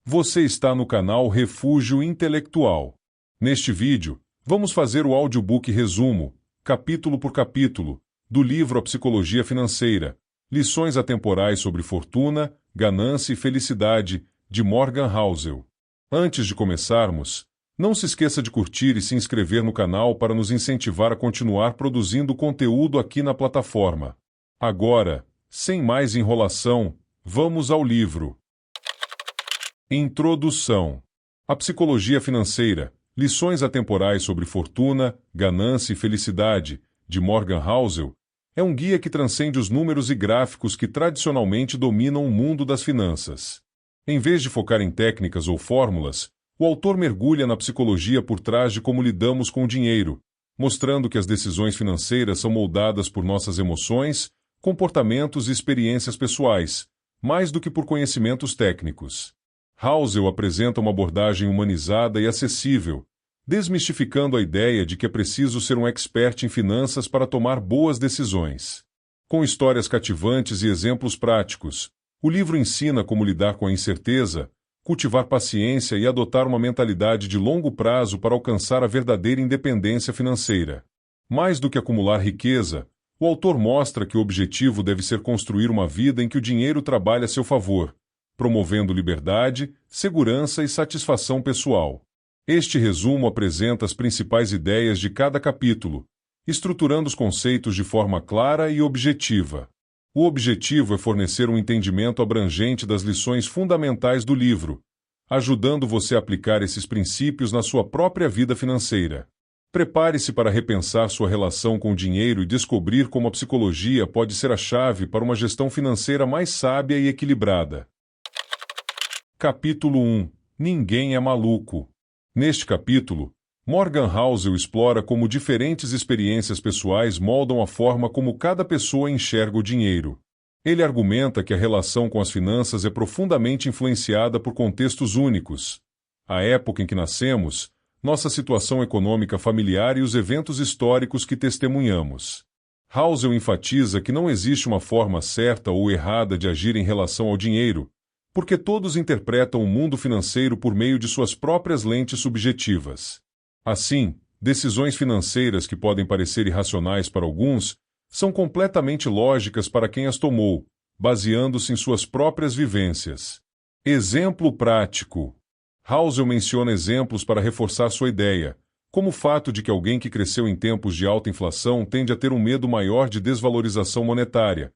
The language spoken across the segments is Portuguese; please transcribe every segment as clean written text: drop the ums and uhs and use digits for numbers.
Você está no canal Refúgio Intelectual. Neste vídeo, vamos fazer o audiobook resumo, capítulo por capítulo, do livro A Psicologia Financeira, Lições Atemporais sobre Fortuna, Ganância e Felicidade, de Morgan Housel. Antes de começarmos, não se esqueça de curtir e se inscrever no canal para nos incentivar a continuar produzindo conteúdo aqui na plataforma. Agora, sem mais enrolação, vamos ao livro. Introdução. A Psicologia Financeira, Lições Atemporais sobre Fortuna, Ganância e Felicidade, de Morgan Housel, é um guia que transcende os números e gráficos que tradicionalmente dominam o mundo das finanças. Em vez de focar em técnicas ou fórmulas, o autor mergulha na psicologia por trás de como lidamos com o dinheiro, mostrando que as decisões financeiras são moldadas por nossas emoções, comportamentos e experiências pessoais, mais do que por conhecimentos técnicos. Housel apresenta uma abordagem humanizada e acessível, desmistificando a ideia de que é preciso ser um expert em finanças para tomar boas decisões. Com histórias cativantes e exemplos práticos, o livro ensina como lidar com a incerteza, cultivar paciência e adotar uma mentalidade de longo prazo para alcançar a verdadeira independência financeira. Mais do que acumular riqueza, o autor mostra que o objetivo deve ser construir uma vida em que o dinheiro trabalhe a seu favor, promovendo liberdade, segurança e satisfação pessoal. Este resumo apresenta as principais ideias de cada capítulo, estruturando os conceitos de forma clara e objetiva. O objetivo é fornecer um entendimento abrangente das lições fundamentais do livro, ajudando você a aplicar esses princípios na sua própria vida financeira. Prepare-se para repensar sua relação com o dinheiro e descobrir como a psicologia pode ser a chave para uma gestão financeira mais sábia e equilibrada. Capítulo 1. Ninguém é maluco. Neste capítulo, Morgan Housel explora como diferentes experiências pessoais moldam a forma como cada pessoa enxerga o dinheiro. Ele argumenta que a relação com as finanças é profundamente influenciada por contextos únicos, a época em que nascemos, nossa situação econômica familiar e os eventos históricos que testemunhamos. Housel enfatiza que não existe uma forma certa ou errada de agir em relação ao dinheiro, porque todos interpretam o mundo financeiro por meio de suas próprias lentes subjetivas. Assim, decisões financeiras que podem parecer irracionais para alguns, são completamente lógicas para quem as tomou, baseando-se em suas próprias vivências. Exemplo prático. Housel menciona exemplos para reforçar sua ideia, como o fato de que alguém que cresceu em tempos de alta inflação tende a ter um medo maior de desvalorização monetária,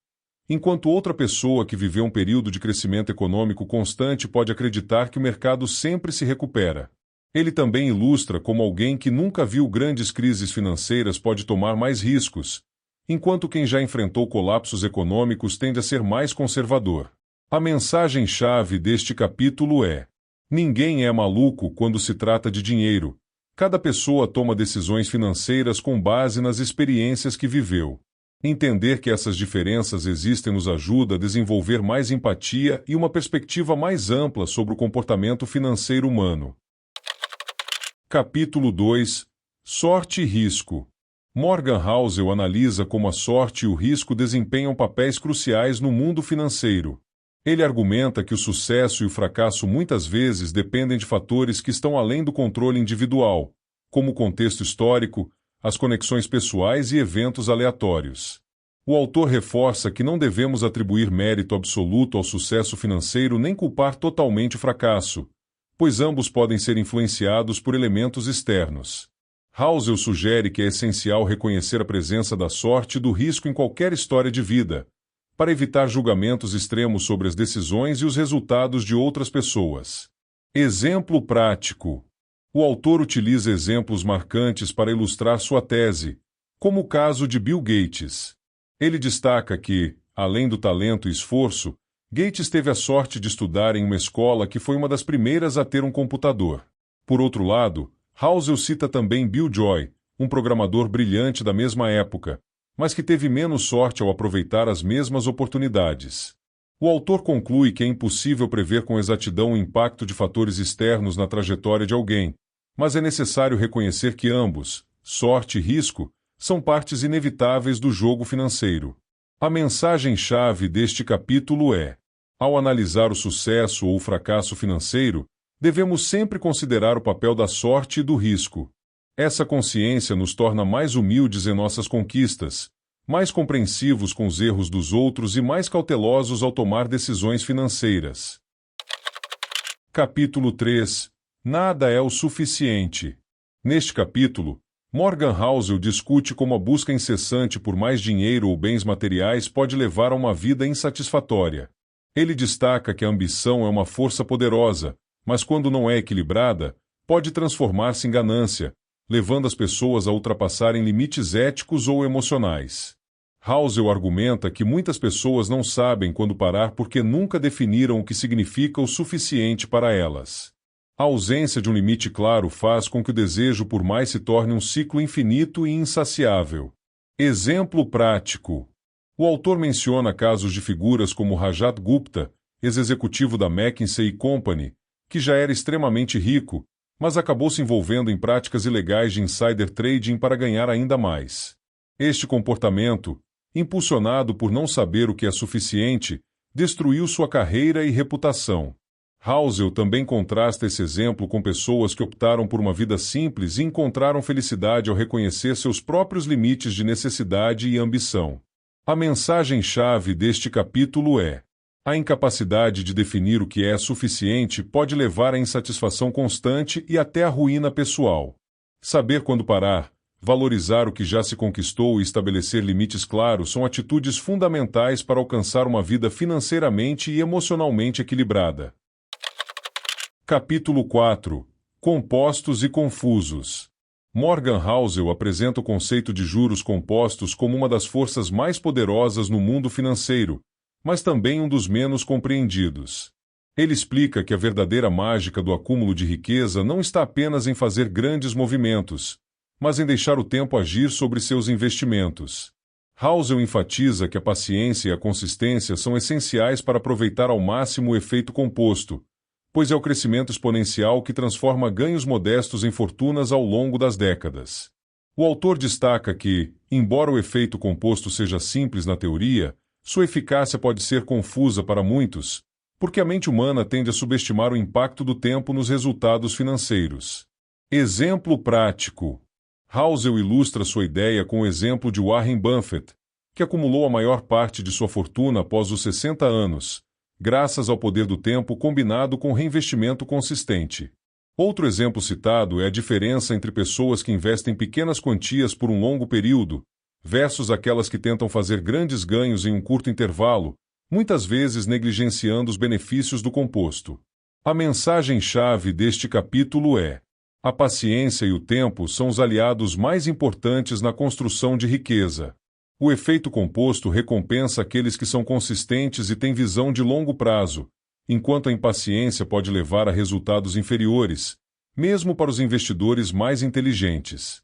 enquanto outra pessoa que viveu um período de crescimento econômico constante pode acreditar que o mercado sempre se recupera. Ele também ilustra como alguém que nunca viu grandes crises financeiras pode tomar mais riscos, enquanto quem já enfrentou colapsos econômicos tende a ser mais conservador. A mensagem-chave deste capítulo é: ninguém é maluco quando se trata de dinheiro. Cada pessoa toma decisões financeiras com base nas experiências que viveu. Entender que essas diferenças existem nos ajuda a desenvolver mais empatia e uma perspectiva mais ampla sobre o comportamento financeiro humano. Capítulo 2. Sorte e risco. Morgan Housel analisa como a sorte e o risco desempenham papéis cruciais no mundo financeiro. Ele argumenta que o sucesso e o fracasso muitas vezes dependem de fatores que estão além do controle individual, como o contexto histórico, as conexões pessoais e eventos aleatórios. O autor reforça que não devemos atribuir mérito absoluto ao sucesso financeiro nem culpar totalmente o fracasso, pois ambos podem ser influenciados por elementos externos. Housel sugere que é essencial reconhecer a presença da sorte e do risco em qualquer história de vida, para evitar julgamentos extremos sobre as decisões e os resultados de outras pessoas. Exemplo prático. O autor utiliza exemplos marcantes para ilustrar sua tese, como o caso de Bill Gates. Ele destaca que, além do talento e esforço, Gates teve a sorte de estudar em uma escola que foi uma das primeiras a ter um computador. Por outro lado, Housel cita também Bill Joy, um programador brilhante da mesma época, mas que teve menos sorte ao aproveitar as mesmas oportunidades. O autor conclui que é impossível prever com exatidão o impacto de fatores externos na trajetória de alguém, mas é necessário reconhecer que ambos, sorte e risco, são partes inevitáveis do jogo financeiro. A mensagem-chave deste capítulo é: Ao analisar o sucesso ou o fracasso financeiro, devemos sempre considerar o papel da sorte e do risco. Essa consciência nos torna mais humildes em nossas conquistas, mais compreensivos com os erros dos outros e mais cautelosos ao tomar decisões financeiras. Capítulo 3. Nada é o suficiente. Neste capítulo, Morgan Housel discute como a busca incessante por mais dinheiro ou bens materiais pode levar a uma vida insatisfatória. Ele destaca que a ambição é uma força poderosa, mas quando não é equilibrada, pode transformar-se em ganância, levando as pessoas a ultrapassarem limites éticos ou emocionais. Housel argumenta que muitas pessoas não sabem quando parar porque nunca definiram o que significa o suficiente para elas. A ausência de um limite claro faz com que o desejo por mais se torne um ciclo infinito e insaciável. Exemplo prático. O autor menciona casos de figuras como Rajat Gupta, ex-executivo da McKinsey & Company, que já era extremamente rico, mas acabou se envolvendo em práticas ilegais de insider trading para ganhar ainda mais. Este comportamento, impulsionado por não saber o que é suficiente, destruiu sua carreira e reputação. Housel também contrasta esse exemplo com pessoas que optaram por uma vida simples e encontraram felicidade ao reconhecer seus próprios limites de necessidade e ambição. A mensagem-chave deste capítulo é: a incapacidade de definir o que é suficiente pode levar à insatisfação constante e até à ruína pessoal. Saber quando parar, valorizar o que já se conquistou e estabelecer limites claros são atitudes fundamentais para alcançar uma vida financeiramente e emocionalmente equilibrada. Capítulo 4. Compostos e confusos. Morgan Housel apresenta o conceito de juros compostos como uma das forças mais poderosas no mundo financeiro, mas também um dos menos compreendidos. Ele explica que a verdadeira mágica do acúmulo de riqueza não está apenas em fazer grandes movimentos, mas em deixar o tempo agir sobre seus investimentos. Housel enfatiza que a paciência e a consistência são essenciais para aproveitar ao máximo o efeito composto, pois é o crescimento exponencial que transforma ganhos modestos em fortunas ao longo das décadas. O autor destaca que, embora o efeito composto seja simples na teoria, sua eficácia pode ser confusa para muitos, porque a mente humana tende a subestimar o impacto do tempo nos resultados financeiros. Exemplo prático. Housel ilustra sua ideia com o exemplo de Warren Buffett, que acumulou a maior parte de sua fortuna após os 60 anos, graças ao poder do tempo combinado com reinvestimento consistente. Outro exemplo citado é a diferença entre pessoas que investem pequenas quantias por um longo período, versus aquelas que tentam fazer grandes ganhos em um curto intervalo, muitas vezes negligenciando os benefícios do composto. A mensagem-chave deste capítulo é: a paciência e o tempo são os aliados mais importantes na construção de riqueza. O efeito composto recompensa aqueles que são consistentes e têm visão de longo prazo, enquanto a impaciência pode levar a resultados inferiores, mesmo para os investidores mais inteligentes.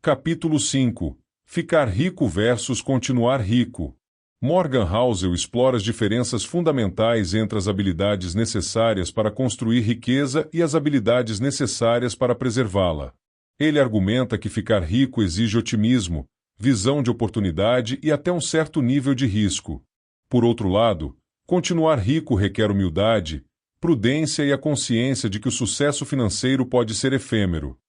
Capítulo 5. Ficar rico versus continuar rico. Morgan Housel explora as diferenças fundamentais entre as habilidades necessárias para construir riqueza e as habilidades necessárias para preservá-la. Ele argumenta que ficar rico exige otimismo, visão de oportunidade e até um certo nível de risco. Por outro lado, continuar rico requer humildade, prudência e a consciência de que o sucesso financeiro pode ser efêmero.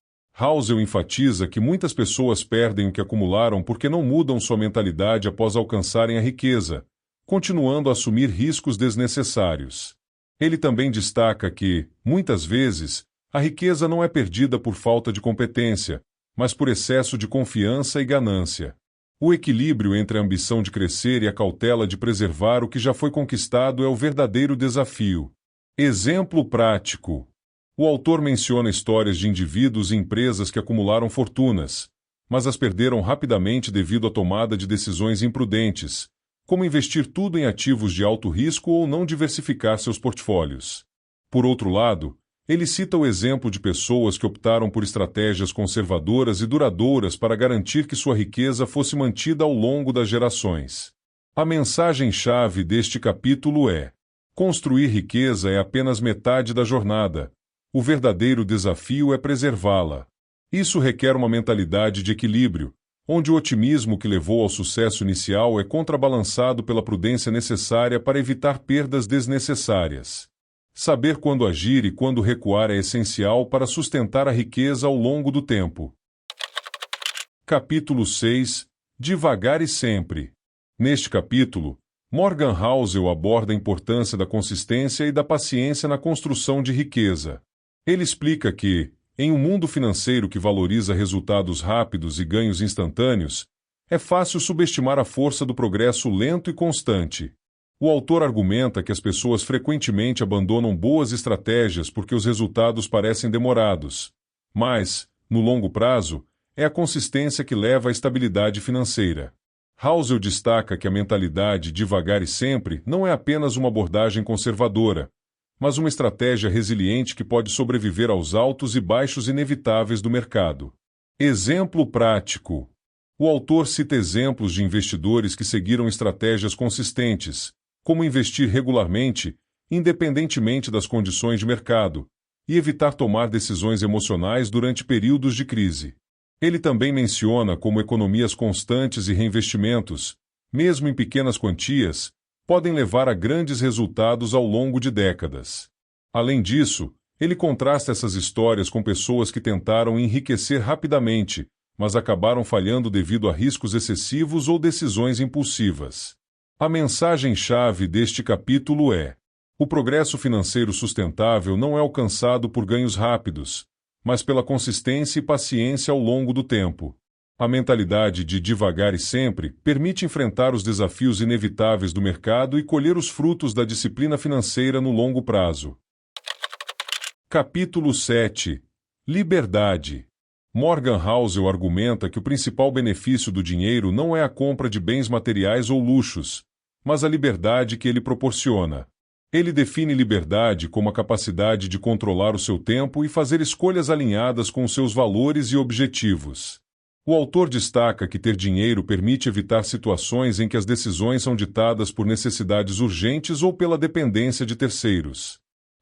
Housel enfatiza que muitas pessoas perdem o que acumularam porque não mudam sua mentalidade após alcançarem a riqueza, continuando a assumir riscos desnecessários. Ele também destaca que, muitas vezes, a riqueza não é perdida por falta de competência, mas por excesso de confiança e ganância. O equilíbrio entre a ambição de crescer e a cautela de preservar o que já foi conquistado é o verdadeiro desafio. Exemplo prático. O autor menciona histórias de indivíduos e empresas que acumularam fortunas, mas as perderam rapidamente devido à tomada de decisões imprudentes, como investir tudo em ativos de alto risco ou não diversificar seus portfólios. Por outro lado, ele cita o exemplo de pessoas que optaram por estratégias conservadoras e duradouras para garantir que sua riqueza fosse mantida ao longo das gerações. A mensagem-chave deste capítulo é: construir riqueza é apenas metade da jornada. O verdadeiro desafio é preservá-la. Isso requer uma mentalidade de equilíbrio, onde o otimismo que levou ao sucesso inicial é contrabalançado pela prudência necessária para evitar perdas desnecessárias. Saber quando agir e quando recuar é essencial para sustentar a riqueza ao longo do tempo. Capítulo 6. Devagar e sempre. Neste capítulo, Morgan Housel aborda a importância da consistência e da paciência na construção de riqueza. Ele explica que, em um mundo financeiro que valoriza resultados rápidos e ganhos instantâneos, é fácil subestimar a força do progresso lento e constante. O autor argumenta que as pessoas frequentemente abandonam boas estratégias porque os resultados parecem demorados. Mas, no longo prazo, é a consistência que leva à estabilidade financeira. Housel destaca que a mentalidade devagar e sempre não é apenas uma abordagem conservadora, mas uma estratégia resiliente que pode sobreviver aos altos e baixos inevitáveis do mercado. Exemplo prático. O autor cita exemplos de investidores que seguiram estratégias consistentes, como investir regularmente, independentemente das condições de mercado, e evitar tomar decisões emocionais durante períodos de crise. Ele também menciona como economias constantes e reinvestimentos, mesmo em pequenas quantias, podem levar a grandes resultados ao longo de décadas. Além disso, ele contrasta essas histórias com pessoas que tentaram enriquecer rapidamente, mas acabaram falhando devido a riscos excessivos ou decisões impulsivas. A mensagem-chave deste capítulo é: o progresso financeiro sustentável não é alcançado por ganhos rápidos, mas pela consistência e paciência ao longo do tempo. A mentalidade de devagar e sempre permite enfrentar os desafios inevitáveis do mercado e colher os frutos da disciplina financeira no longo prazo. Capítulo 7. Liberdade. Morgan Housel argumenta que o principal benefício do dinheiro não é a compra de bens materiais ou luxos, mas a liberdade que ele proporciona. Ele define liberdade como a capacidade de controlar o seu tempo e fazer escolhas alinhadas com os seus valores e objetivos. O autor destaca que ter dinheiro permite evitar situações em que as decisões são ditadas por necessidades urgentes ou pela dependência de terceiros.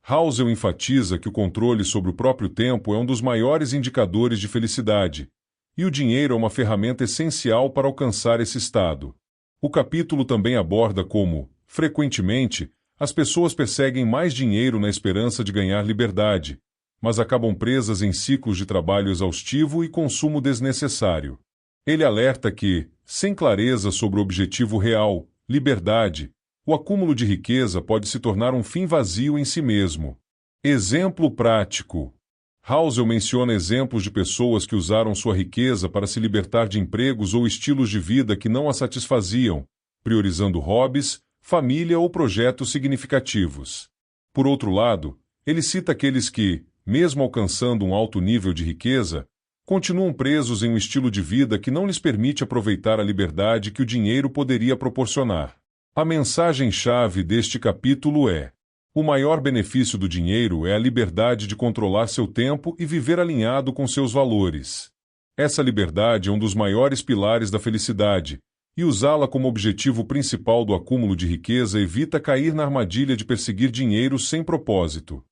Housel enfatiza que o controle sobre o próprio tempo é um dos maiores indicadores de felicidade, e o dinheiro é uma ferramenta essencial para alcançar esse estado. O capítulo também aborda como, frequentemente, as pessoas perseguem mais dinheiro na esperança de ganhar liberdade, mas acabam presas em ciclos de trabalho exaustivo e consumo desnecessário. Ele alerta que, sem clareza sobre o objetivo real, liberdade, o acúmulo de riqueza pode se tornar um fim vazio em si mesmo. Exemplo prático. Housel menciona exemplos de pessoas que usaram sua riqueza para se libertar de empregos ou estilos de vida que não a satisfaziam, priorizando hobbies, família ou projetos significativos. Por outro lado, ele cita aqueles que, mesmo alcançando um alto nível de riqueza, continuam presos em um estilo de vida que não lhes permite aproveitar a liberdade que o dinheiro poderia proporcionar. A mensagem-chave deste capítulo é: o maior benefício do dinheiro é a liberdade de controlar seu tempo e viver alinhado com seus valores. Essa liberdade é um dos maiores pilares da felicidade, e usá-la como objetivo principal do acúmulo de riqueza evita cair na armadilha de perseguir dinheiro sem propósito.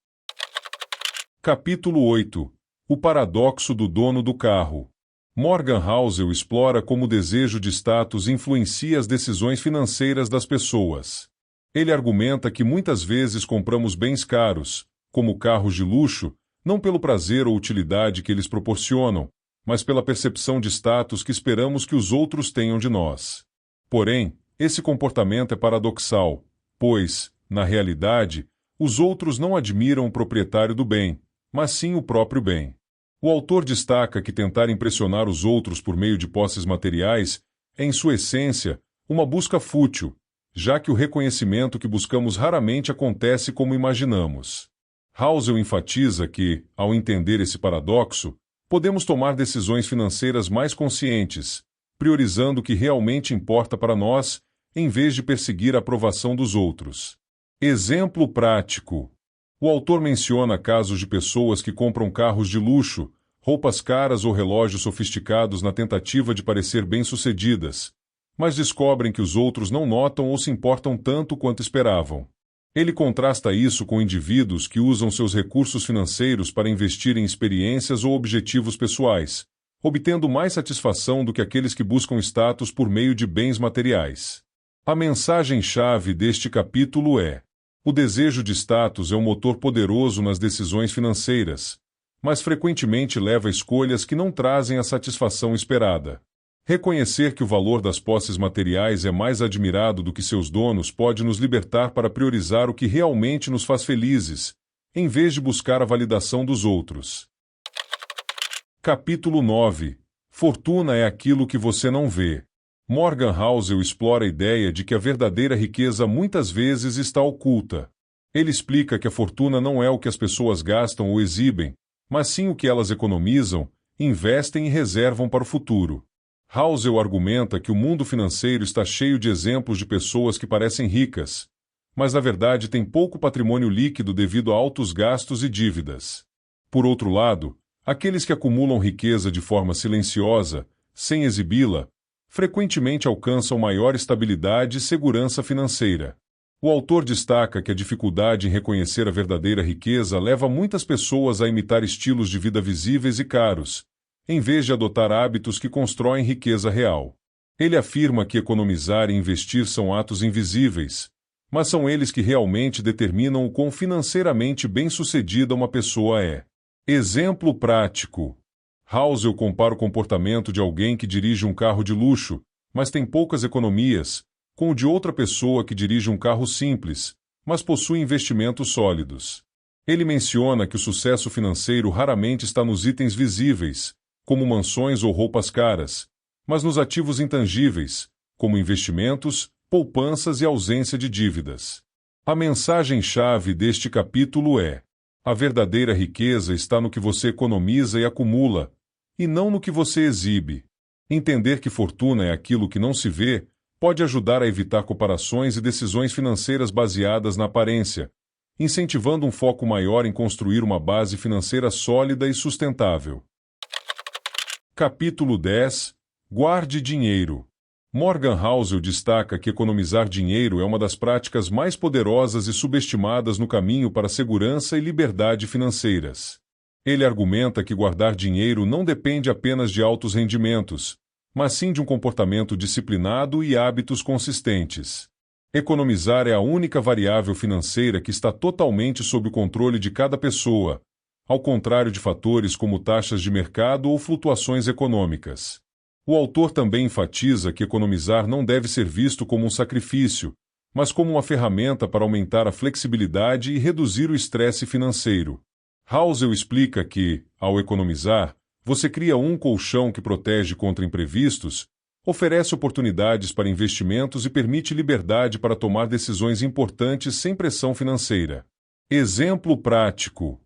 Capítulo 8. O paradoxo do dono do carro. Morgan Housel explora como o desejo de status influencia as decisões financeiras das pessoas. Ele argumenta que muitas vezes compramos bens caros, como carros de luxo, não pelo prazer ou utilidade que eles proporcionam, mas pela percepção de status que esperamos que os outros tenham de nós. Porém, esse comportamento é paradoxal, pois, na realidade, os outros não admiram o proprietário do bem, mas sim o próprio bem. O autor destaca que tentar impressionar os outros por meio de posses materiais é, em sua essência, uma busca fútil, já que o reconhecimento que buscamos raramente acontece como imaginamos. Housel enfatiza que, ao entender esse paradoxo, podemos tomar decisões financeiras mais conscientes, priorizando o que realmente importa para nós, em vez de perseguir a aprovação dos outros. Exemplo prático. O autor menciona casos de pessoas que compram carros de luxo, roupas caras ou relógios sofisticados na tentativa de parecer bem-sucedidas, mas descobrem que os outros não notam ou se importam tanto quanto esperavam. Ele contrasta isso com indivíduos que usam seus recursos financeiros para investir em experiências ou objetivos pessoais, obtendo mais satisfação do que aqueles que buscam status por meio de bens materiais. A mensagem-chave deste capítulo é: o desejo de status é um motor poderoso nas decisões financeiras, mas frequentemente leva a escolhas que não trazem a satisfação esperada. Reconhecer que o valor das posses materiais é mais admirado do que seus donos pode nos libertar para priorizar o que realmente nos faz felizes, em vez de buscar a validação dos outros. Capítulo 9. Fortuna é aquilo que você não vê. Morgan Housel explora a ideia de que a verdadeira riqueza muitas vezes está oculta. Ele explica que a fortuna não é o que as pessoas gastam ou exibem, mas sim o que elas economizam, investem e reservam para o futuro. Housel argumenta que o mundo financeiro está cheio de exemplos de pessoas que parecem ricas, mas na verdade têm pouco patrimônio líquido devido a altos gastos e dívidas. Por outro lado, aqueles que acumulam riqueza de forma silenciosa, sem exibi-la, frequentemente alcançam maior estabilidade e segurança financeira. O autor destaca que a dificuldade em reconhecer a verdadeira riqueza leva muitas pessoas a imitar estilos de vida visíveis e caros, em vez de adotar hábitos que constroem riqueza real. Ele afirma que economizar e investir são atos invisíveis, mas são eles que realmente determinam o quão financeiramente bem-sucedida uma pessoa é. Exemplo prático. Housel compara o comportamento de alguém que dirige um carro de luxo, mas tem poucas economias, com o de outra pessoa que dirige um carro simples, mas possui investimentos sólidos. Ele menciona que o sucesso financeiro raramente está nos itens visíveis, como mansões ou roupas caras, mas nos ativos intangíveis, como investimentos, poupanças e ausência de dívidas. A mensagem-chave deste capítulo é: a verdadeira riqueza está no que você economiza e acumula, e não no que você exibe. Entender que fortuna é aquilo que não se vê pode ajudar a evitar comparações e decisões financeiras baseadas na aparência, incentivando um foco maior em construir uma base financeira sólida e sustentável. Capítulo 10. Guarde dinheiro. Morgan Housel destaca que economizar dinheiro é uma das práticas mais poderosas e subestimadas no caminho para a segurança e liberdade financeiras. Ele argumenta que guardar dinheiro não depende apenas de altos rendimentos, mas sim de um comportamento disciplinado e hábitos consistentes. Economizar é a única variável financeira que está totalmente sob o controle de cada pessoa, ao contrário de fatores como taxas de mercado ou flutuações econômicas. O autor também enfatiza que economizar não deve ser visto como um sacrifício, mas como uma ferramenta para aumentar a flexibilidade e reduzir o estresse financeiro. Housel explica que, ao economizar, você cria um colchão que protege contra imprevistos, oferece oportunidades para investimentos e permite liberdade para tomar decisões importantes sem pressão financeira. Exemplo prático.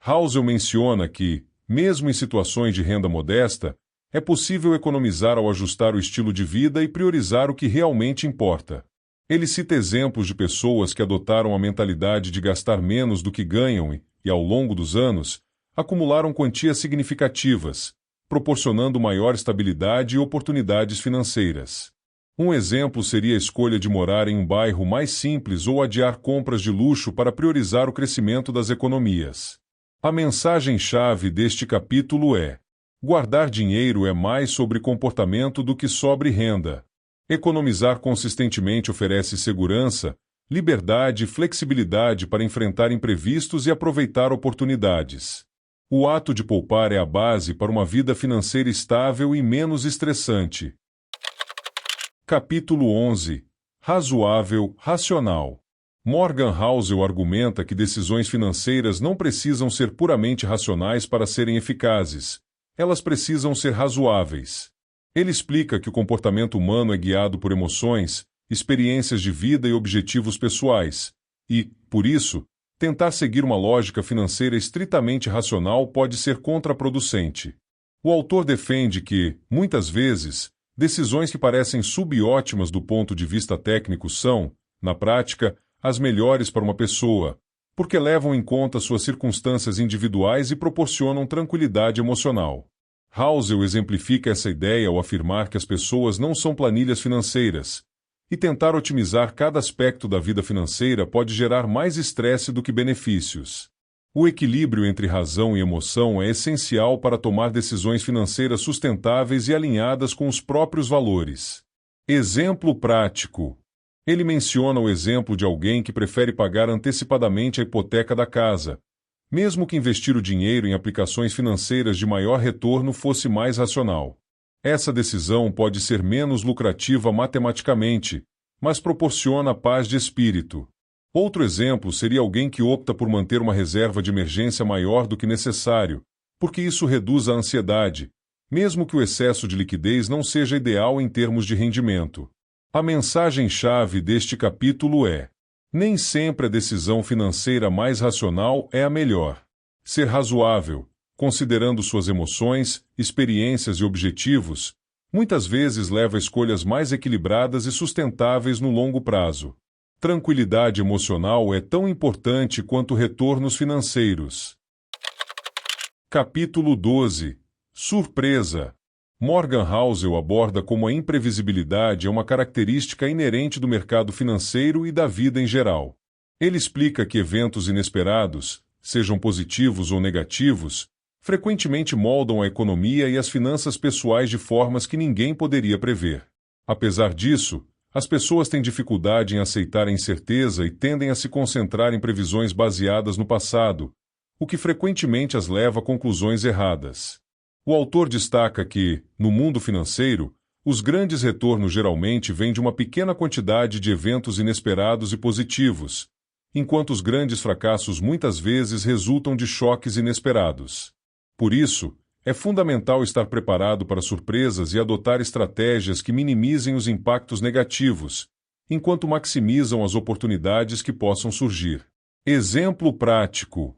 Housel menciona que, mesmo em situações de renda modesta, é possível economizar ao ajustar o estilo de vida e priorizar o que realmente importa. Ele cita exemplos de pessoas que adotaram a mentalidade de gastar menos do que ganham e, ao longo dos anos, acumularam quantias significativas, proporcionando maior estabilidade e oportunidades financeiras. Um exemplo seria a escolha de morar em um bairro mais simples ou adiar compras de luxo para priorizar o crescimento das economias. A mensagem-chave deste capítulo é: guardar dinheiro é mais sobre comportamento do que sobre renda. Economizar consistentemente oferece segurança, liberdade e flexibilidade para enfrentar imprevistos e aproveitar oportunidades. O ato de poupar é a base para uma vida financeira estável e menos estressante. Capítulo 11. Razoável, racional. Morgan Housel argumenta que decisões financeiras não precisam ser puramente racionais para serem eficazes. Elas precisam ser razoáveis. Ele explica que o comportamento humano é guiado por emoções, experiências de vida e objetivos pessoais, e, por isso, tentar seguir uma lógica financeira estritamente racional pode ser contraproducente. O autor defende que, muitas vezes, decisões que parecem subótimas do ponto de vista técnico são, na prática, as melhores para uma pessoa, porque levam em conta suas circunstâncias individuais e proporcionam tranquilidade emocional. Housel exemplifica essa ideia ao afirmar que as pessoas não são planilhas financeiras, e tentar otimizar cada aspecto da vida financeira pode gerar mais estresse do que benefícios. O equilíbrio entre razão e emoção é essencial para tomar decisões financeiras sustentáveis e alinhadas com os próprios valores. Exemplo prático. Ele menciona o exemplo de alguém que prefere pagar antecipadamente a hipoteca da casa, mesmo que investir o dinheiro em aplicações financeiras de maior retorno fosse mais racional. Essa decisão pode ser menos lucrativa matematicamente, mas proporciona paz de espírito. Outro exemplo seria alguém que opta por manter uma reserva de emergência maior do que necessário, porque isso reduz a ansiedade, mesmo que o excesso de liquidez não seja ideal em termos de rendimento. A mensagem-chave deste capítulo é: nem sempre a decisão financeira mais racional é a melhor. Ser razoável, considerando suas emoções, experiências e objetivos, muitas vezes leva a escolhas mais equilibradas e sustentáveis no longo prazo. Tranquilidade emocional é tão importante quanto retornos financeiros. Capítulo 12. Surpresa. Morgan Housel aborda como a imprevisibilidade é uma característica inerente do mercado financeiro e da vida em geral. Ele explica que eventos inesperados, sejam positivos ou negativos, frequentemente moldam a economia e as finanças pessoais de formas que ninguém poderia prever. Apesar disso, as pessoas têm dificuldade em aceitar a incerteza e tendem a se concentrar em previsões baseadas no passado, o que frequentemente as leva a conclusões erradas. O autor destaca que, no mundo financeiro, os grandes retornos geralmente vêm de uma pequena quantidade de eventos inesperados e positivos, enquanto os grandes fracassos muitas vezes resultam de choques inesperados. Por isso, é fundamental estar preparado para surpresas e adotar estratégias que minimizem os impactos negativos, enquanto maximizam as oportunidades que possam surgir. Exemplo prático.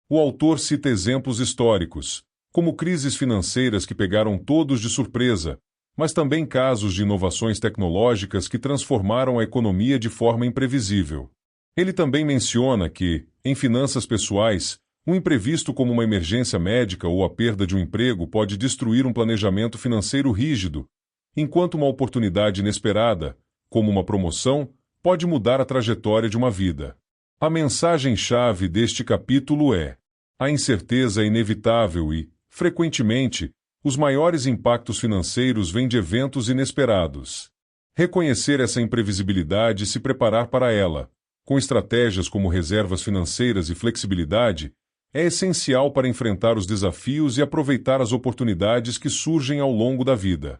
O autor cita exemplos históricos, como crises financeiras que pegaram todos de surpresa, mas também casos de inovações tecnológicas que transformaram a economia de forma imprevisível. Ele também menciona que, em finanças pessoais, um imprevisto como uma emergência médica ou a perda de um emprego pode destruir um planejamento financeiro rígido, enquanto uma oportunidade inesperada, como uma promoção, pode mudar a trajetória de uma vida. A mensagem-chave deste capítulo é: a incerteza é inevitável e, frequentemente, os maiores impactos financeiros vêm de eventos inesperados. Reconhecer essa imprevisibilidade e se preparar para ela, com estratégias como reservas financeiras e flexibilidade, é essencial para enfrentar os desafios e aproveitar as oportunidades que surgem ao longo da vida.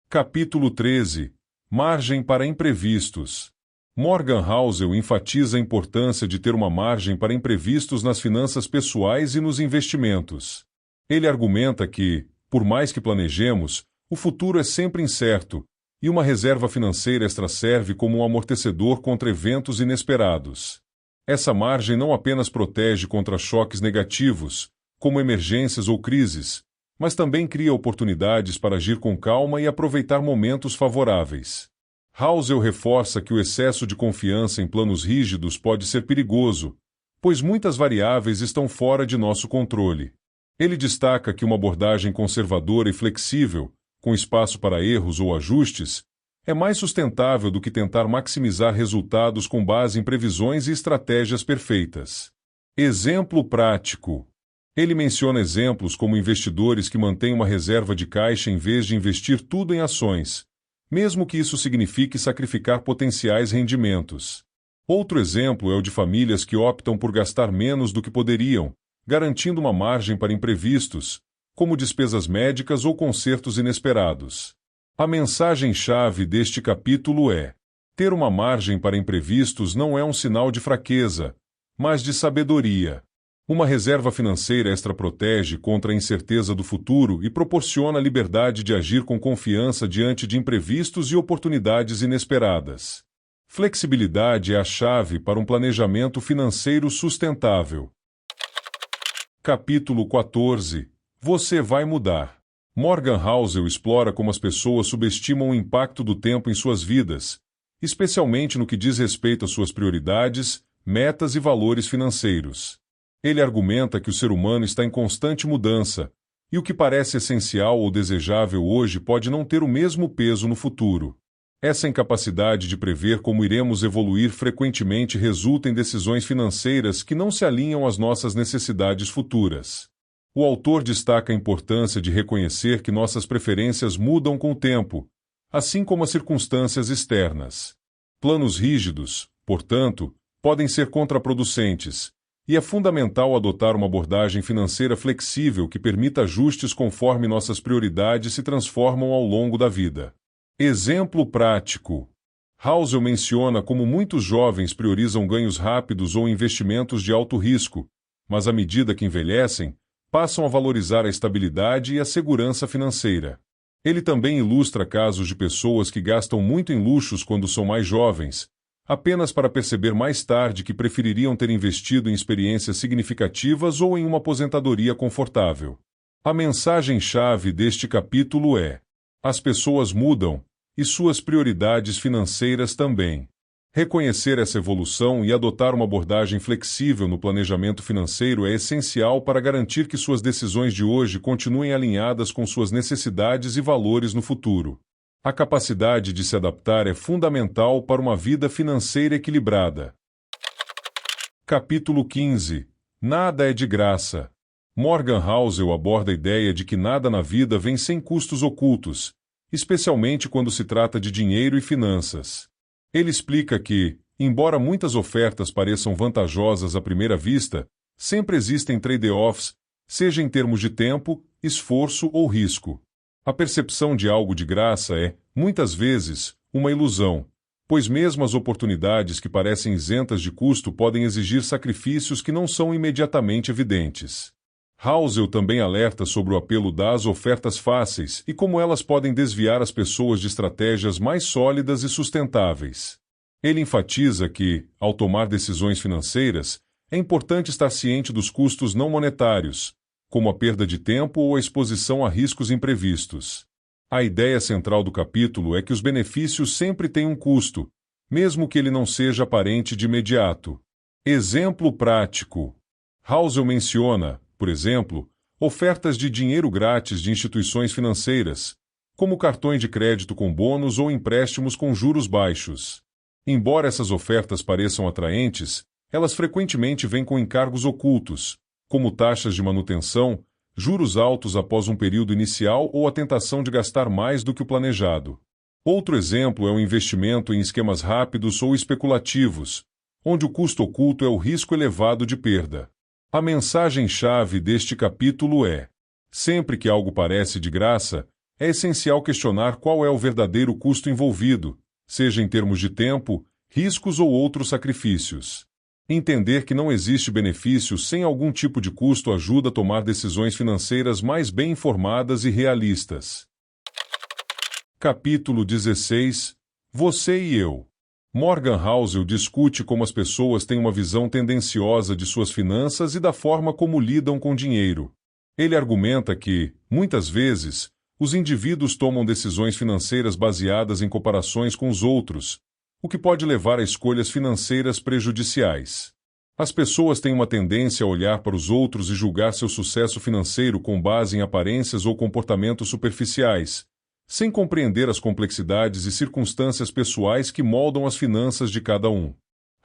Capítulo 13. Margem para imprevistos. Morgan Housel enfatiza a importância de ter uma margem para imprevistos nas finanças pessoais e nos investimentos. Ele argumenta que, por mais que planejemos, o futuro é sempre incerto, e uma reserva financeira extra serve como um amortecedor contra eventos inesperados. Essa margem não apenas protege contra choques negativos, como emergências ou crises, mas também cria oportunidades para agir com calma e aproveitar momentos favoráveis. Housel reforça que o excesso de confiança em planos rígidos pode ser perigoso, pois muitas variáveis estão fora de nosso controle. Ele destaca que uma abordagem conservadora e flexível, com espaço para erros ou ajustes, é mais sustentável do que tentar maximizar resultados com base em previsões e estratégias perfeitas. Exemplo prático. Ele menciona exemplos como investidores que mantêm uma reserva de caixa em vez de investir tudo em ações, mesmo que isso signifique sacrificar potenciais rendimentos. Outro exemplo é o de famílias que optam por gastar menos do que poderiam, garantindo uma margem para imprevistos, como despesas médicas ou consertos inesperados. A mensagem-chave deste capítulo é: ter uma margem para imprevistos não é um sinal de fraqueza, mas de sabedoria. Uma reserva financeira extra protege contra a incerteza do futuro e proporciona a liberdade de agir com confiança diante de imprevistos e oportunidades inesperadas. Flexibilidade é a chave para um planejamento financeiro sustentável. Capítulo 14. Você vai mudar. Morgan Housel explora como as pessoas subestimam o impacto do tempo em suas vidas, especialmente no que diz respeito às suas prioridades, metas e valores financeiros. Ele argumenta que o ser humano está em constante mudança, e o que parece essencial ou desejável hoje pode não ter o mesmo peso no futuro. Essa incapacidade de prever como iremos evoluir frequentemente resulta em decisões financeiras que não se alinham às nossas necessidades futuras. O autor destaca a importância de reconhecer que nossas preferências mudam com o tempo, assim como as circunstâncias externas. Planos rígidos, portanto, podem ser contraproducentes, e é fundamental adotar uma abordagem financeira flexível que permita ajustes conforme nossas prioridades se transformam ao longo da vida. Exemplo prático. Housel menciona como muitos jovens priorizam ganhos rápidos ou investimentos de alto risco, mas à medida que envelhecem, passam a valorizar a estabilidade e a segurança financeira. Ele também ilustra casos de pessoas que gastam muito em luxos quando são mais jovens, apenas para perceber mais tarde que prefeririam ter investido em experiências significativas ou em uma aposentadoria confortável. A mensagem-chave deste capítulo é: as pessoas mudam, e suas prioridades financeiras também. Reconhecer essa evolução e adotar uma abordagem flexível no planejamento financeiro é essencial para garantir que suas decisões de hoje continuem alinhadas com suas necessidades e valores no futuro. A capacidade de se adaptar é fundamental para uma vida financeira equilibrada. Capítulo 15. Nada é de graça. Morgan Housel aborda a ideia de que nada na vida vem sem custos ocultos, especialmente quando se trata de dinheiro e finanças. Ele explica que, embora muitas ofertas pareçam vantajosas à primeira vista, sempre existem trade-offs, seja em termos de tempo, esforço ou risco. A percepção de algo de graça é, muitas vezes, uma ilusão, pois mesmo as oportunidades que parecem isentas de custo podem exigir sacrifícios que não são imediatamente evidentes. Housel também alerta sobre o apelo das ofertas fáceis e como elas podem desviar as pessoas de estratégias mais sólidas e sustentáveis. Ele enfatiza que, ao tomar decisões financeiras, é importante estar ciente dos custos não monetários, como a perda de tempo ou a exposição a riscos imprevistos. A ideia central do capítulo é que os benefícios sempre têm um custo, mesmo que ele não seja aparente de imediato. Exemplo prático. Housel menciona, por exemplo, ofertas de dinheiro grátis de instituições financeiras, como cartões de crédito com bônus ou empréstimos com juros baixos. Embora essas ofertas pareçam atraentes, elas frequentemente vêm com encargos ocultos, como taxas de manutenção, juros altos após um período inicial ou a tentação de gastar mais do que o planejado. Outro exemplo é o investimento em esquemas rápidos ou especulativos, onde o custo oculto é o risco elevado de perda. A mensagem-chave deste capítulo é: sempre que algo parece de graça, é essencial questionar qual é o verdadeiro custo envolvido, seja em termos de tempo, riscos ou outros sacrifícios. Entender que não existe benefício sem algum tipo de custo ajuda a tomar decisões financeiras mais bem informadas e realistas. Capítulo 16. Você e eu. Morgan Housel discute como as pessoas têm uma visão tendenciosa de suas finanças e da forma como lidam com dinheiro. Ele argumenta que, muitas vezes, os indivíduos tomam decisões financeiras baseadas em comparações com os outros, o que pode levar a escolhas financeiras prejudiciais. As pessoas têm uma tendência a olhar para os outros e julgar seu sucesso financeiro com base em aparências ou comportamentos superficiais, sem compreender as complexidades e circunstâncias pessoais que moldam as finanças de cada um.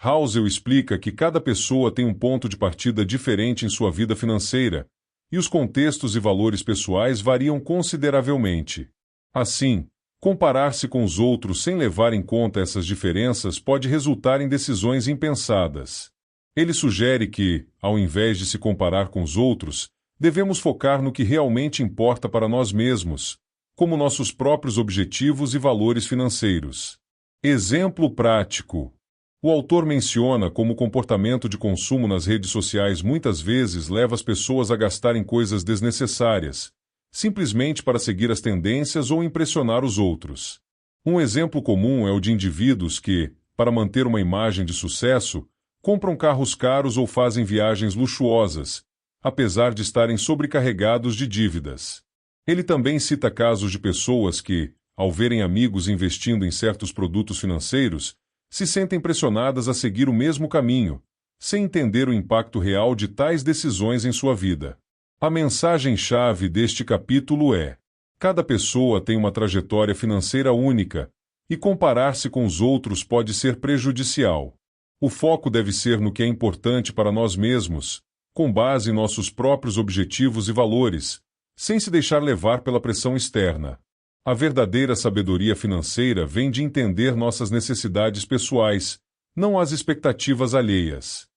Housel explica que cada pessoa tem um ponto de partida diferente em sua vida financeira, e os contextos e valores pessoais variam consideravelmente. Assim, comparar-se com os outros sem levar em conta essas diferenças pode resultar em decisões impensadas. Ele sugere que, ao invés de se comparar com os outros, devemos focar no que realmente importa para nós mesmos, como nossos próprios objetivos e valores financeiros. Exemplo prático. O autor menciona como o comportamento de consumo nas redes sociais muitas vezes leva as pessoas a gastarem coisas desnecessárias, simplesmente para seguir as tendências ou impressionar os outros. Um exemplo comum é o de indivíduos que, para manter uma imagem de sucesso, compram carros caros ou fazem viagens luxuosas, apesar de estarem sobrecarregados de dívidas. Ele também cita casos de pessoas que, ao verem amigos investindo em certos produtos financeiros, se sentem pressionadas a seguir o mesmo caminho, sem entender o impacto real de tais decisões em sua vida. A mensagem-chave deste capítulo é: cada pessoa tem uma trajetória financeira única, E comparar-se com os outros pode ser prejudicial. O foco deve ser no que é importante para nós mesmos, com base em nossos próprios objetivos e valores, sem se deixar levar pela pressão externa. A verdadeira sabedoria financeira vem de entender nossas necessidades pessoais, não as expectativas alheias.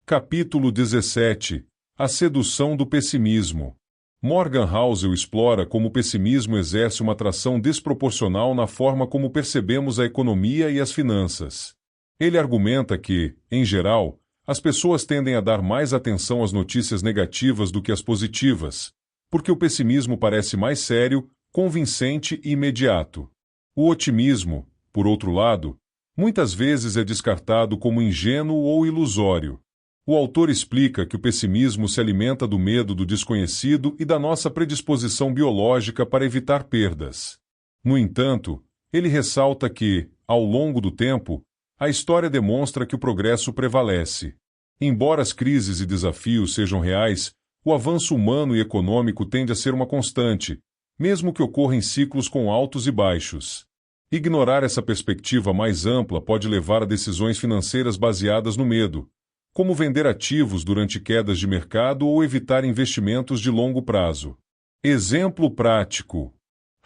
Capítulo 17. A sedução do pessimismo. Morgan Housel explora como o pessimismo exerce uma atração desproporcional na forma como percebemos a economia e as finanças. Ele argumenta que, em geral, as pessoas tendem a dar mais atenção às notícias negativas do que às positivas, porque o pessimismo parece mais sério, convincente e imediato. O otimismo, por outro lado, muitas vezes é descartado como ingênuo ou ilusório. O autor explica que o pessimismo se alimenta do medo do desconhecido e da nossa predisposição biológica para evitar perdas. No entanto, ele ressalta que, ao longo do tempo, a história demonstra que o progresso prevalece. Embora as crises e desafios sejam reais, o avanço humano e econômico tende a ser uma constante, mesmo que ocorra em ciclos com altos e baixos. Ignorar essa perspectiva mais ampla pode levar a decisões financeiras baseadas no medo, como vender ativos durante quedas de mercado ou evitar investimentos de longo prazo. Exemplo prático.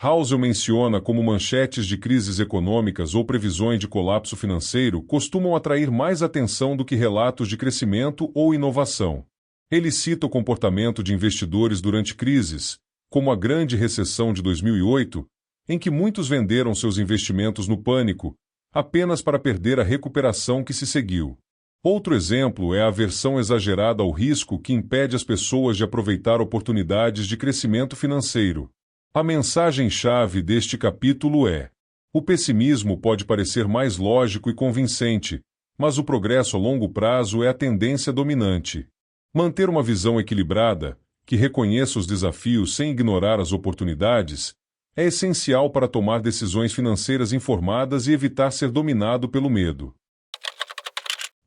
Housel menciona como manchetes de crises econômicas ou previsões de colapso financeiro costumam atrair mais atenção do que relatos de crescimento ou inovação. Ele cita o comportamento de investidores durante crises, como a grande recessão de 2008, em que muitos venderam seus investimentos no pânico, apenas para perder a recuperação que se seguiu. Outro exemplo é a aversão exagerada ao risco que impede as pessoas de aproveitar oportunidades de crescimento financeiro. A mensagem-chave deste capítulo é: o pessimismo pode parecer mais lógico e convincente, mas o progresso a longo prazo é a tendência dominante. Manter uma visão equilibrada, que reconheça os desafios sem ignorar as oportunidades, é essencial para tomar decisões financeiras informadas e evitar ser dominado pelo medo.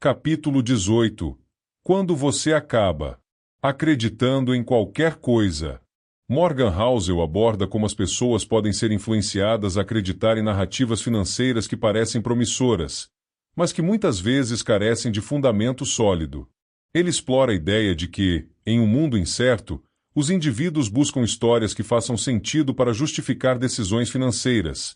Capítulo 18. Quando você acaba acreditando em qualquer coisa. Morgan Housel aborda como as pessoas podem ser influenciadas a acreditar em narrativas financeiras que parecem promissoras, mas que muitas vezes carecem de fundamento sólido. Ele explora a ideia de que, em um mundo incerto, os indivíduos buscam histórias que façam sentido para justificar decisões financeiras,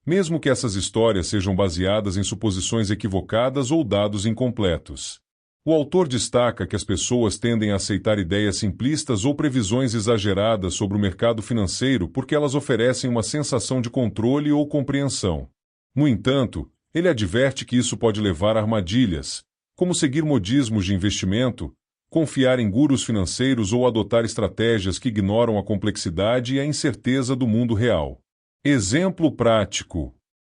mesmo que essas histórias sejam baseadas em suposições equivocadas ou dados incompletos. O autor destaca que as pessoas tendem a aceitar ideias simplistas ou previsões exageradas sobre o mercado financeiro porque elas oferecem uma sensação de controle ou compreensão. No entanto, ele adverte que isso pode levar a armadilhas, como seguir modismos de investimento, confiar em gurus financeiros ou adotar estratégias que ignoram a complexidade e a incerteza do mundo real. Exemplo prático.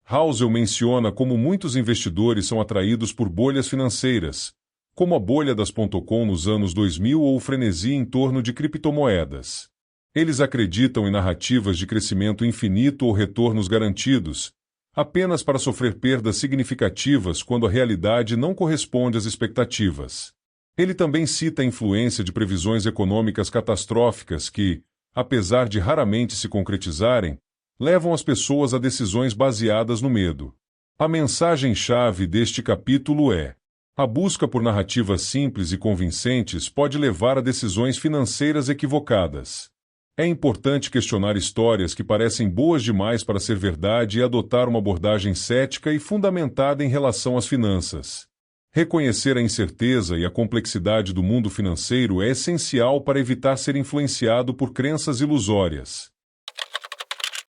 Housel menciona como muitos investidores são atraídos por bolhas financeiras, como a bolha das .com nos anos 2000 ou o frenesi em torno de criptomoedas. Eles acreditam em narrativas de crescimento infinito ou retornos garantidos, apenas para sofrer perdas significativas quando a realidade não corresponde às expectativas. Ele também cita a influência de previsões econômicas catastróficas que, apesar de raramente se concretizarem, levam as pessoas a decisões baseadas no medo. A mensagem-chave deste capítulo é: a busca por narrativas simples e convincentes pode levar a decisões financeiras equivocadas. É importante questionar histórias que parecem boas demais para ser verdade e adotar uma abordagem cética e fundamentada em relação às finanças. Reconhecer a incerteza e a complexidade do mundo financeiro é essencial para evitar ser influenciado por crenças ilusórias.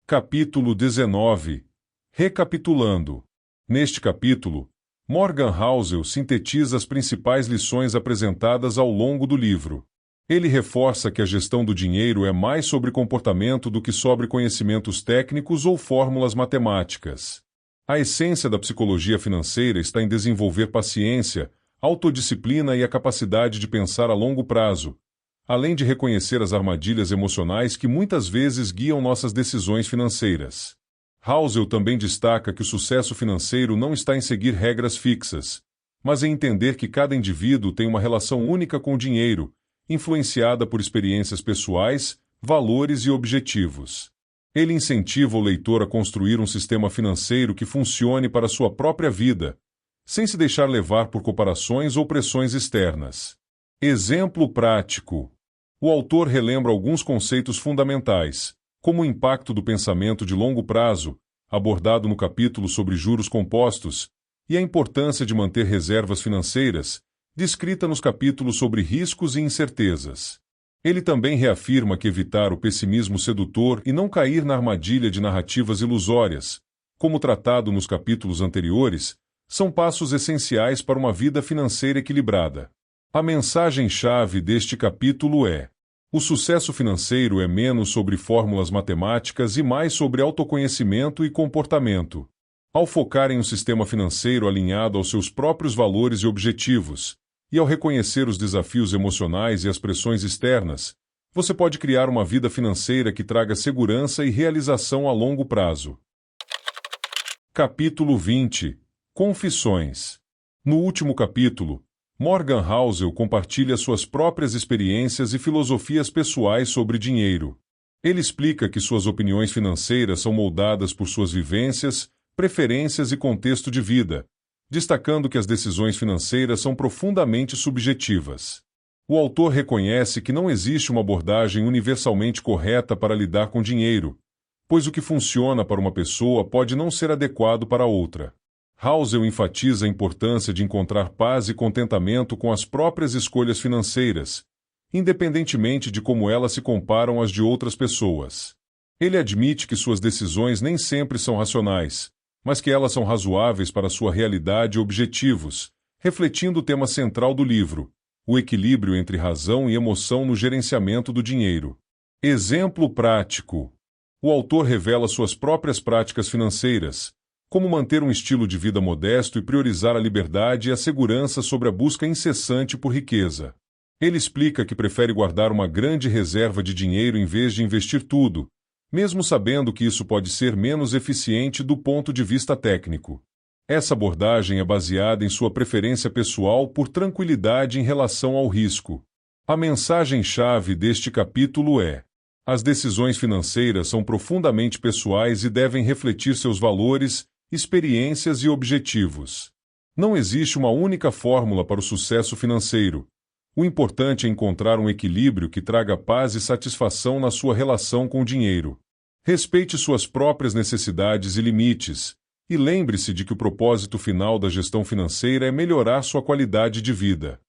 Capítulo 19. Recapitulando. Neste capítulo, Morgan Housel sintetiza as principais lições apresentadas ao longo do livro. Ele reforça que a gestão do dinheiro é mais sobre comportamento do que sobre conhecimentos técnicos ou fórmulas matemáticas. A essência da psicologia financeira está em desenvolver paciência, autodisciplina e a capacidade de pensar a longo prazo, além de reconhecer as armadilhas emocionais que muitas vezes guiam nossas decisões financeiras. Housel também destaca que o sucesso financeiro não está em seguir regras fixas, mas em entender que cada indivíduo tem uma relação única com o dinheiro, influenciada por experiências pessoais, valores e objetivos. Ele incentiva o leitor a construir um sistema financeiro que funcione para sua própria vida, sem se deixar levar por comparações ou pressões externas. Exemplo prático. O autor relembra alguns conceitos fundamentais, como o impacto do pensamento de longo prazo, abordado no capítulo sobre juros compostos, e a importância de manter reservas financeiras, descrita nos capítulos sobre riscos e incertezas. Ele também reafirma que evitar o pessimismo sedutor e não cair na armadilha de narrativas ilusórias, como tratado nos capítulos anteriores, são passos essenciais para uma vida financeira equilibrada. A mensagem-chave deste capítulo é: o sucesso financeiro é menos sobre fórmulas matemáticas e mais sobre autoconhecimento e comportamento. Ao focar em um sistema financeiro alinhado aos seus próprios valores e objetivos, e ao reconhecer os desafios emocionais e as pressões externas, você pode criar uma vida financeira que traga segurança e realização a longo prazo. Capítulo 20. Confissões. No último capítulo, Morgan Housel compartilha suas próprias experiências e filosofias pessoais sobre dinheiro. Ele explica que suas opiniões financeiras são moldadas por suas vivências, preferências e contexto de vida, destacando que as decisões financeiras são profundamente subjetivas. O autor reconhece que não existe uma abordagem universalmente correta para lidar com dinheiro, pois o que funciona para uma pessoa pode não ser adequado para outra. Housel enfatiza a importância de encontrar paz e contentamento com as próprias escolhas financeiras, independentemente de como elas se comparam às de outras pessoas. Ele admite que suas decisões nem sempre são racionais, mas que elas são razoáveis para sua realidade e objetivos, refletindo o tema central do livro, o equilíbrio entre razão e emoção no gerenciamento do dinheiro. Exemplo prático. O autor revela suas próprias práticas financeiras, como manter um estilo de vida modesto e priorizar a liberdade e a segurança sobre a busca incessante por riqueza. Ele explica que prefere guardar uma grande reserva de dinheiro em vez de investir tudo, mesmo sabendo que isso pode ser menos eficiente do ponto de vista técnico. Essa abordagem é baseada em sua preferência pessoal por tranquilidade em relação ao risco. A mensagem-chave deste capítulo é: as decisões financeiras são profundamente pessoais e devem refletir seus valores, experiências e objetivos. Não existe uma única fórmula para o sucesso financeiro. O importante é encontrar um equilíbrio que traga paz e satisfação na sua relação com o dinheiro. Respeite suas próprias necessidades e limites, e lembre-se de que o propósito final da gestão financeira é melhorar sua qualidade de vida.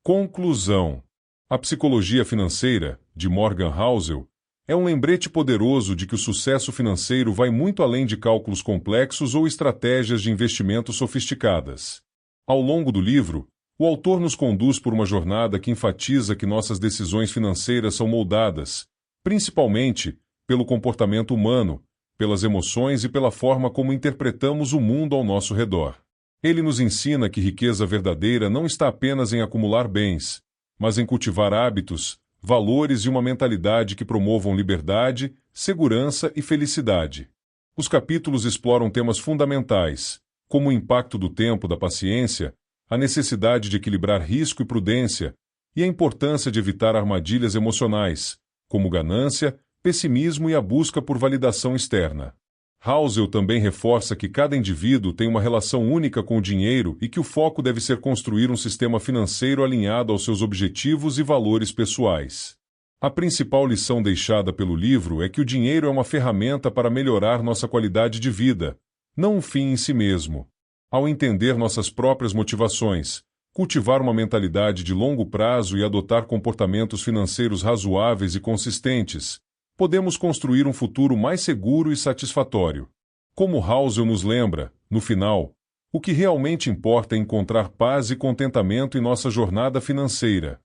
Conclusão. A Psicologia Financeira, de Morgan Housel, é um lembrete poderoso de que o sucesso financeiro vai muito além de cálculos complexos ou estratégias de investimento sofisticadas. Ao longo do livro, o autor nos conduz por uma jornada que enfatiza que nossas decisões financeiras são moldadas, principalmente, pelo comportamento humano, pelas emoções e pela forma como interpretamos o mundo ao nosso redor. Ele nos ensina que riqueza verdadeira não está apenas em acumular bens, mas em cultivar hábitos, valores e uma mentalidade que promovam liberdade, segurança e felicidade. Os capítulos exploram temas fundamentais, como o impacto do tempo, da paciência, a necessidade de equilibrar risco e prudência, e a importância de evitar armadilhas emocionais, como ganância, pessimismo e a busca por validação externa. Housel também reforça que cada indivíduo tem uma relação única com o dinheiro e que o foco deve ser construir um sistema financeiro alinhado aos seus objetivos e valores pessoais. A principal lição deixada pelo livro é que o dinheiro é uma ferramenta para melhorar nossa qualidade de vida, não um fim em si mesmo. Ao entender nossas próprias motivações, cultivar uma mentalidade de longo prazo e adotar comportamentos financeiros razoáveis e consistentes, podemos construir um futuro mais seguro e satisfatório. Como Housel nos lembra, no final, o que realmente importa é encontrar paz e contentamento em nossa jornada financeira.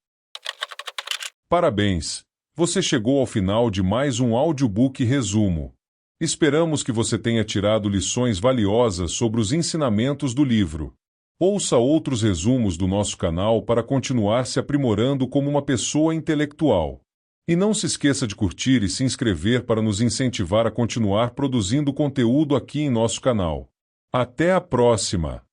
Parabéns! Você chegou ao final de mais um audiobook resumo. Esperamos que você tenha tirado lições valiosas sobre os ensinamentos do livro. Ouça outros resumos do nosso canal para continuar se aprimorando como uma pessoa intelectual. E não se esqueça de curtir e se inscrever para nos incentivar a continuar produzindo conteúdo aqui em nosso canal. Até a próxima!